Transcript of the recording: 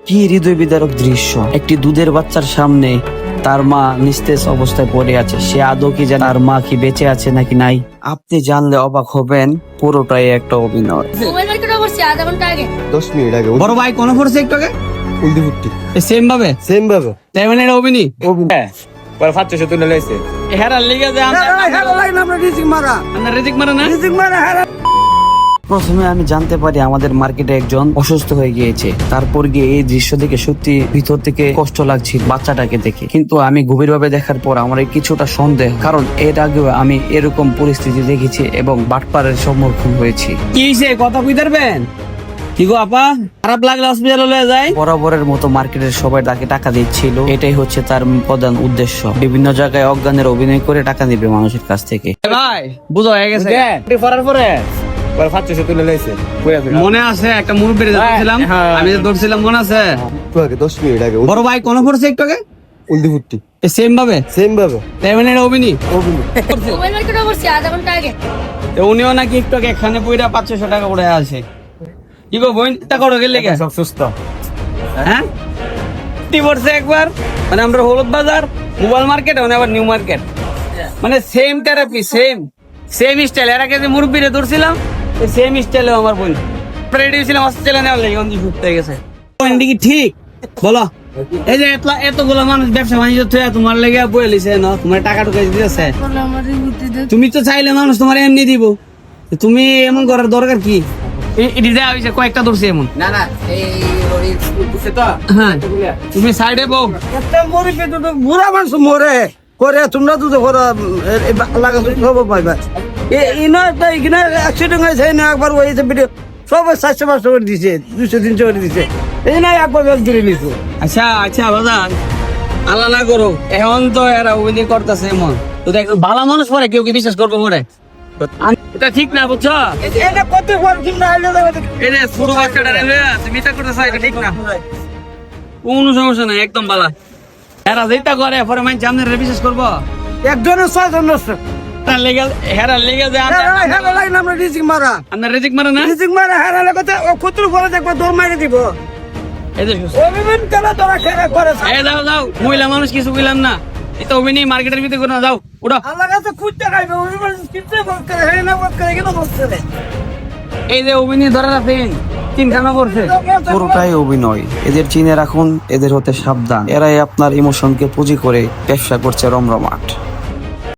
কি হৃদয় বিদারক দৃশ্য! একটি দুধের বাচ্চার সামনে তার মা নিস্তেজ অবস্থায় পড়ে আছে। সে আদৌ কি জানে তার মা কি বেঁচে আছে নাকি নাই? আপনি জানলে অবাক হবেন, পুরোটাই একটা অভিনয়। মোবাইল মার্কেটে বসছি আধা ঘন্টা আগে। 10 মিনিট আগে বড় ভাই কোন পড়ছে একটু আগে উল্টি ফুটটি সেম ভাবে সেম ভাবে তাই মানে এটা অভিনয় পরে 500 তুলে লইছে হেরার লিগে যে আমরা রিজিক মারা না প্রথমে আমি জানতে পারি আমাদের মার্কেটে একজন অসুস্থ হয়ে গিয়েছে। তারপর গিয়ে এই দৃশ্য দেখে সত্যি ভিতর থেকে কষ্ট লাগছিল বাচ্চাটাকে দেখে। কিন্তু আমি গভীরভাবে দেখার পর আমার কিছুটা সন্দেহ, কারণ এর আগেও আমি এরকম পরিস্থিতি দেখেছি এবং বাটপারের সম্মুখীন হয়েছি। কি হইছে কথা কই পারবেন? কি গো আপা, খারাপ লাগলে হসপিটালে লয়ে যাই। বরাবরের মতো মার্কেটের সবাই তাকে টাকা দিচ্ছিল। এটাই হচ্ছে তার প্রধান উদ্দেশ্য, বিভিন্ন জায়গায় অজ্ঞানের অভিনয় করে টাকা নিবে মানুষের কাছ থেকে। ভাই বুঝো হয়ে গেছে পড়ার পরে পরে 500 তুলে লইছে মনে আছে একটা মুরব্বির ধরছিলাম, আমি যে ধরছিলাম মনে আছে? একটু আগে 10 মিনিট আগে বড় ভাই কোন পড়ছে একটু আগে উল্টি ফুটটি সেম ভাবে সেম ভাবে তাই মানে এটা অভিনয় মোবাইল মার্কেটে বসছি আধা ঘন্টা আগে। উনিও নাকি একটু আগে এখানে পইরা 500 টাকা পড়ে আছে। কি গো বোন তা করো গেলে কে সব সুস্থ হ্যাঁ কি পড়ছে একবার মানে আমরা হলুদ বাজার মোবাইল মার্কেট মানে আবার নিউ মার্কেট মানে সেম থেরাপি সেম স্টাইল। এর আগে যে মুরব্বিরে ধরছিলাম সেম স্টাইলে আমার বোন রেডি ছিলাম হসপিটালে নেওয়ার লাগে অন্ধি সুস্থ হয়ে গেছে। পয়েন্ট কি ঠিক বলো? এই যে এতগুলো মানুষ ব্যবসা বাণিজ্য থুয়া তোমার লেগে বয়ে লিছে না, তোমার টাকা টুকা দিতেছে। তুমি তো চাইলে মানুষ তোমার এমনি দিব, তুমি এমন করার দরকার কি? এটি যা হয়েছে কয়েকটা ধরছে এমন না না এই বুঝছে তো হ্যাঁ তুমি সাইডে বউ একটা মরিবে তো বুড়া মানুষ মরে করে তোমরা তো লাগা খবর পাইবা ইনা এখানে অ্যাক্সিডেন্ট হয়েছে না একবার হয়েছে ভিডিও সবাই 400-500 করে দিছে, 200-300 করে দিছে। এই না একবার ধরে নিছো। আচ্ছা আচ্ছা বাজান আল্লাহ না করো, এখন তো এরা অভিনয় করতেছে এমন তো দেখ ভালো মানুষ পরে কেউ কি বিশ্বাস করবো পরে? এটা ঠিক না বুঝছো? এটা কত বড় কি না হইলো এই যে ছোট বাচ্চাটা তুমি এটা করতেছ এটা ঠিক না, কোনো সমস্যা নাই একদম ভালো। এরা যেটা করে পরে মাইন জামনের বিশ্বাস করবো? একজনের 6 জন নষ্ট হেরার লেগে যে হেরা লাইন আমরা রিজিক মারা আপনার রেজিক মারে না হেরালে কথা ও কুতুর পরে একবার দৌড় মাইরে দিব। এই যে অভিমান কেন তোরা খেলা করে এই যাও যাও মহিলা মানুষ কিছু বললাম না, এটা অভিনয় মার্কেটের ভিতরে করে না, যাও ওটা। আল্লাহ কাছে খুঁজতে খাইবে অভিমান কিনতে বলতে হে না বলতে কেন বলতে এই যে অভিনয় ধরে রাখেন তিনখানা করছে পুরোটাই অভিনয়। এদের চিনে রাখুন, এদের হতে সাবধান। এরাই আপনার ইমোশনকে পুঁজি করে ব্যবসা করছে রমরমাট।